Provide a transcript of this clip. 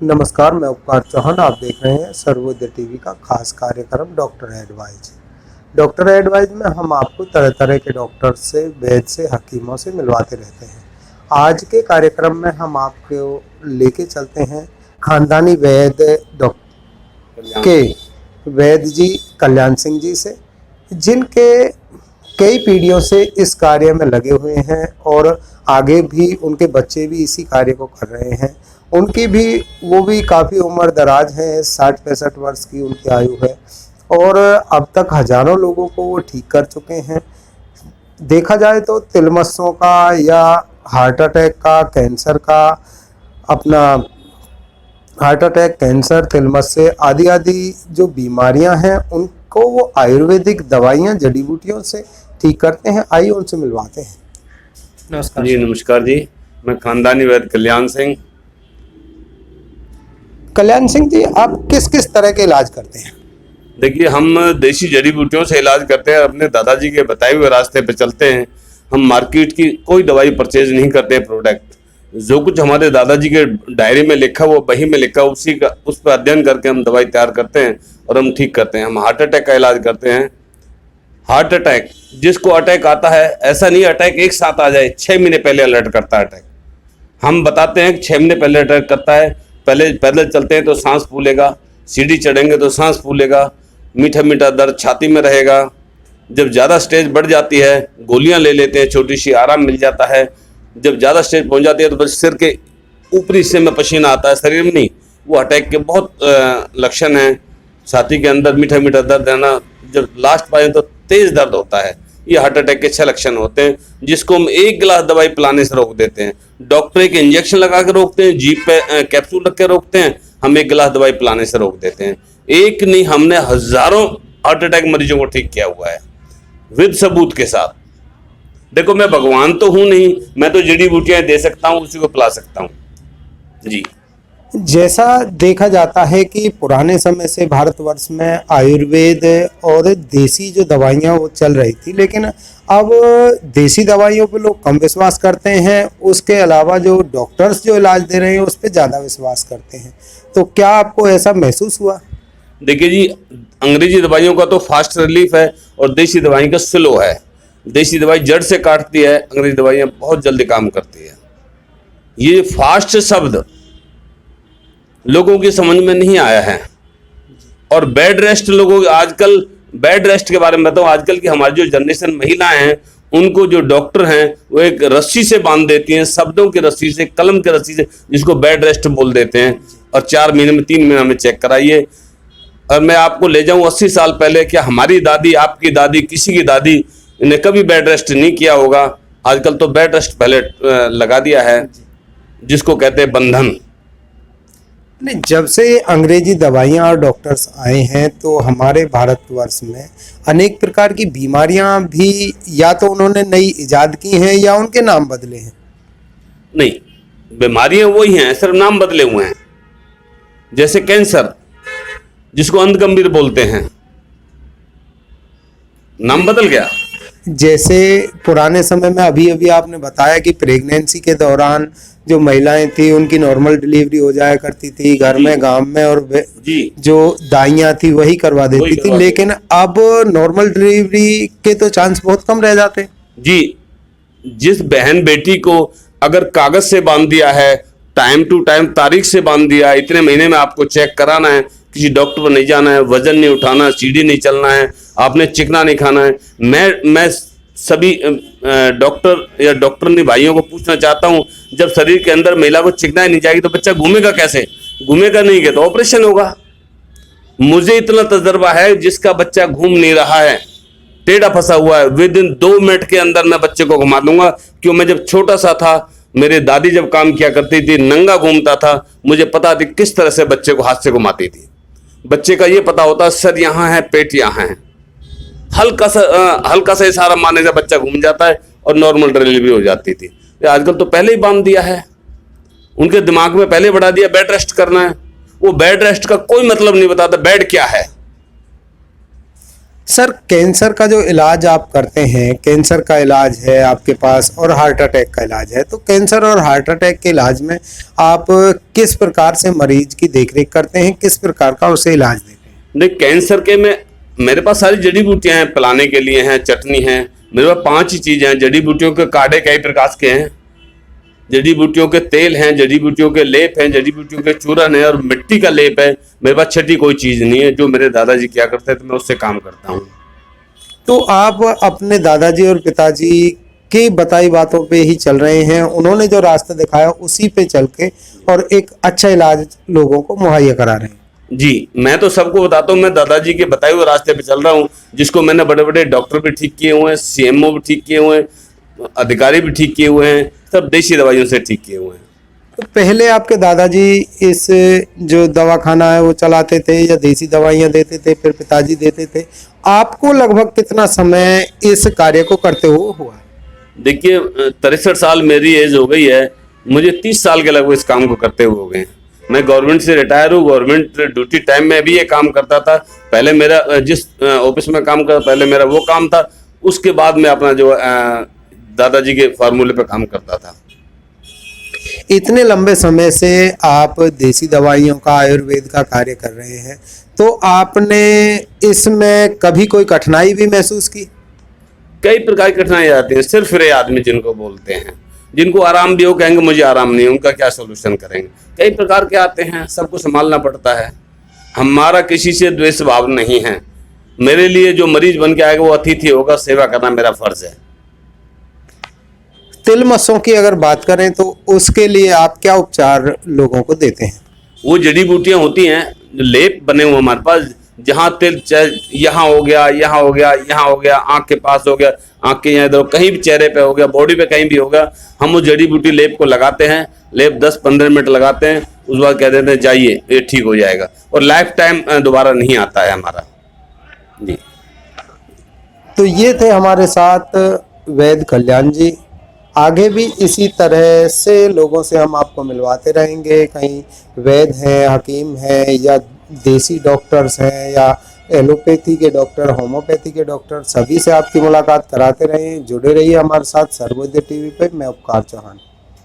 नमस्कार, मैं उपकार चौहान। आप देख रहे हैं सर्वोदय टीवी का खास कार्यक्रम डॉक्टर एडवाइज। डॉक्टर एडवाइज में हम आपको तरह तरह के डॉक्टर से, वैद्य से, हकीमों से मिलवाते रहते हैं। आज के कार्यक्रम में हम आपको लेके चलते हैं खानदानी वैद्य वैद्य जी कल्याण सिंह जी से, जिनके कई पीढ़ियों से इस कार्य में लगे हुए हैं और आगे भी उनके बच्चे भी इसी कार्य को कर रहे हैं। उनकी भी वो भी काफ़ी उम्र दराज है, 60-65 वर्ष की उनकी आयु है और अब तक हजारों लोगों को वो ठीक कर चुके हैं। देखा जाए तो तिलमस्सों का या हार्ट अटैक का, कैंसर का, अपना हार्ट अटैक, कैंसर, तिलमस्से आदि आदि जो बीमारियां हैं उनको वो आयुर्वेदिक दवाइयां, जड़ी बूटियों से ठीक करते हैं। आइए उनसे मिलवाते हैं। नमस्कार जी। नमस्कार जी, मैं खानदानी वैद्य कल्याण सिंह। कल्याण सिंह जी, आप किस किस तरह के इलाज करते हैं? देखिए, हम देसी जड़ी बूटियों से इलाज करते हैं, अपने दादाजी के बताए हुए रास्ते पे चलते हैं। हम मार्केट की कोई दवाई परचेज नहीं करते। प्रोडक्ट जो कुछ हमारे दादाजी के डायरी में लिखा, वो बही में लिखा, उसी का उस पर अध्ययन करके हम दवाई तैयार करते हैं और हम ठीक करते हैं। हम हार्ट अटैक का इलाज करते हैं। हार्ट अटैक जिसको अटैक आता है, ऐसा नहीं अटैक एक साथ आ जाए, 6 महीने पहले अलर्ट करता है अटैक। हम बताते हैं कि 6 महीने पहले अटैक करता है। पहले पैदल चलते हैं तो सांस फूलेगा, सीढ़ी चढ़ेंगे तो सांस फूलेगा, मीठा मीठा दर्द छाती में रहेगा। जब ज़्यादा स्टेज बढ़ जाती है, गोलियां ले लेते हैं, छोटी सी आराम मिल जाता है। जब ज़्यादा स्टेज पहुंच जाती है तो बस सिर के ऊपरी हिस्से में पसीना आता है, शरीर में नहीं। वो अटैक के बहुत लक्षण हैं। छाती के अंदर मीठा मीठा दर्द रहना, जब लास्ट पाए तो तेज दर्द होता है। ये हार्ट अटैक के 6 लक्षण होते हैं, जिसको हम 1 गिलास दवाई पिलाने से रोक देते हैं। डॉक्टर एक इंजेक्शन लगा के रोकते हैं, जीभ पे कैप्सूल रख के रोकते हैं, हम 1 गिलास दवाई पिलाने से रोक देते हैं। एक नहीं, हमने हजारों हार्ट अटैक मरीजों को ठीक किया हुआ है, विद सबूत के साथ। देखो, मैं भगवान तो हूं नहीं, मैं तो जड़ी बूटियां दे सकता हूं, उसी को पिला सकता हूं जी। जैसा देखा जाता है कि पुराने समय से भारतवर्ष में आयुर्वेद और देसी जो दवाइयाँ वो चल रही थी, लेकिन अब देसी दवाइयों पे लोग कम विश्वास करते हैं। उसके अलावा जो डॉक्टर्स जो इलाज दे रहे हैं उस पे ज़्यादा विश्वास करते हैं। तो क्या आपको ऐसा महसूस हुआ? देखिए जी, अंग्रेजी दवाइयों का तो फास्ट रिलीफ है और देसी दवाई का स्लो है। देसी दवाई जड़ से काटती है, अंग्रेजी दवाइयाँ बहुत जल्दी काम करती है। ये फास्ट शब्द लोगों की समझ में नहीं आया है। और बेड रेस्ट, लोगों आजकल बेड रेस्ट के बारे में बताऊं, आजकल की हमारी जो जनरेशन महिलाएं हैं, उनको जो डॉक्टर हैं वो एक रस्सी से बांध देती हैं, शब्दों की रस्सी से, कलम की रस्सी से, जिसको बेड रेस्ट बोल देते हैं। और 4 महीने में, 3 महीने में चेक कराइए। और मैं आपको ले जाऊं 80 साल पहले, क्या हमारी दादी, आपकी दादी, किसी की दादी ने कभी बेड रेस्ट नहीं किया होगा? आजकल तो बेड रेस्ट पहले लगा दिया है, जिसको कहते हैं बंधन। नहीं, जब से अंग्रेजी दवाइयाँ और डॉक्टर्स आए हैं तो हमारे भारतवर्ष में अनेक प्रकार की बीमारियां भी या तो उन्होंने नई इजाद की हैं या उनके नाम बदले हैं। नहीं, बीमारियां वही हैं, सिर्फ नाम बदले हुए हैं। जैसे कैंसर, जिसको अंधगंभीर बोलते हैं, नाम बदल गया। जैसे पुराने समय में अभी अभी आपने बताया कि प्रेगनेंसी के दौरान जो महिलाएं थी उनकी नॉर्मल डिलीवरी हो जाया करती थी घर में, गांव में, और जो दाइयां थी वही करवा देती थी। लेकिन अब नॉर्मल डिलीवरी के तो चांस बहुत कम रह जाते जी। जिस बहन बेटी को अगर कागज से बांध दिया है, टाइम टू टाइम तारीख से बांध दिया, इतने महीने में आपको चेक कराना है, किसी डॉक्टर पर नहीं जाना है, वजन नहीं उठाना, सीढ़ी नहीं चलना है, आपने चिकना नहीं खाना है। मैं सभी डॉक्टर या डॉक्टरनी भाइयों को पूछना चाहता हूं, जब शरीर के अंदर महिला को चिकना ही नहीं जाएगी तो बच्चा घूमेगा कैसे? घूमेगा नहीं गया तो ऑपरेशन होगा। मुझे इतना तजर्बा है, जिसका बच्चा घूम नहीं रहा है, टेढ़ा फंसा हुआ है, विद इन 2 मिनट के अंदर मैं बच्चे को घुमा दूंगा। क्यों? मैं जब छोटा सा था, मेरी दादी जब काम किया करती थी, नंगा घूमता था, मुझे पता थी किस तरह से बच्चे को हाथ से घुमाती थी। बच्चे का ये पता होता, सर यहाँ है, पेट यहाँ है, हल्का सा इशारा मारने से बच्चा घूम जाता है और नॉर्मल डिलीवरी हो जाती थी। आजकल तो पहले ही बांध दिया है, उनके दिमाग में पहले बढ़ा दिया बेड रेस्ट करना है। वो बेड रेस्ट का कोई मतलब नहीं बताता बेड क्या है। सर कैंसर का जो इलाज आप करते हैं, कैंसर का इलाज है आपके पास और हार्ट अटैक का इलाज है, तो कैंसर और हार्ट अटैक के इलाज में आप किस प्रकार से मरीज की देखरेख करते हैं, किस प्रकार का उसे इलाज देते हैं? देख, कैंसर के में मेरे पास सारी जड़ी बूटियां हैं, पिलाने के लिए हैं, चटनी है, मेरे पास 5 ही चीज़ें हैं। जड़ी बूटियों के काढ़े कई प्रकार के हैं, जड़ी बूटियों के तेल हैं, जड़ी बूटियों के लेप हैं, जड़ी बूटियों के चूरन है और मिट्टी का लेप है। मेरे पास छठी कोई चीज़ नहीं है। जो मेरे दादाजी किया करते थे मैं उससे काम करता हूँ। तो आप अपने दादाजी और पिताजी की बताई बातों पे ही चल रहे हैं, उन्होंने जो रास्ता दिखाया उसी पे चल के और एक अच्छा इलाज लोगों को मुहैया करा रहे हैं। जी, मैं तो सबको बताता हूँ, मैं दादाजी के बताए हुए रास्ते पे चल रहा हूँ, जिसको मैंने बड़े बड़े डॉक्टर भी ठीक किए हुए हैं, सीएमओ भी ठीक किए हुए हैं, अधिकारी भी ठीक किए हुए हैं, सब देसी दवाइयों से ठीक किए हुए हैं। तो पहले आपके दादाजी इस जो दवाखाना है वो चलाते थे या देसी दवाइयाँ देते थे, फिर पिताजी देते थे, आपको लगभग कितना समय इस कार्य को करते हुए हुआ? देखिए, 63 साल मेरी एज हो गई है, मुझे 30 साल के लगभग इस काम को करते हुए हो गए हैं। मैं गवर्नमेंट से रिटायर हूँ, गवर्नमेंट ड्यूटी टाइम में भी ये काम करता था। पहले मेरा जिस ऑफिस में काम करता पहले मेरा वो काम था, उसके बाद मैं अपना जो दादाजी के फार्मूले पे काम करता था। इतने लंबे समय से आप देसी दवाइयों का, आयुर्वेद का कार्य कर रहे हैं, तो आपने इसमें कभी कोई कठिनाई भी महसूस की? कई प्रकार की कठिनाई आती हैं। सिर्फ रे आदमी जिनको बोलते हैं, जिनको आराम भी हो कहेंगे मुझे आराम नहीं, उनका क्या सोल्यूशन करेंगे। कई प्रकार के आते हैं, सबको संभालना पड़ता है। हमारा किसी से द्वेष भाव नहीं है। मेरे लिए जो मरीज बन के आएगा वो अतिथि होगा, सेवा करना मेरा फर्ज है। तिल मस्सों की अगर बात करें तो उसके लिए आप क्या उपचार लोगों को देते हैं? वो जड़ी बूटियां होती हैं, जो लेप बने हुए हमारे पास, जहाँ तिल यहाँ हो गया, यहाँ हो गया, यहाँ हो गया, आँख के पास हो गया, आँख के यहाँ इधर कहीं भी चेहरे पे हो गया, बॉडी पे कहीं भी हो गया, हम उस जड़ी बूटी लेप को लगाते हैं। लेप 10-15 मिनट लगाते हैं, उस बाद कह देते हैं जाइए, ये ठीक हो जाएगा और लाइफ टाइम दोबारा नहीं आता है हमारा। जी। तो ये थे हमारे साथ वैद्य कल्याण जी। आगे भी इसी तरह से लोगों से हम आपको मिलवाते रहेंगे। कहीं वैद्य हैं, हकीम हैं या देसी डॉक्टर्स हैं या एलोपैथी के डॉक्टर, होम्योपैथी के डॉक्टर, सभी से आपकी मुलाकात कराते रहें। जुड़े रहिए हमारे साथ सर्वोदय टीवी पे। मैं उपकार चौहान।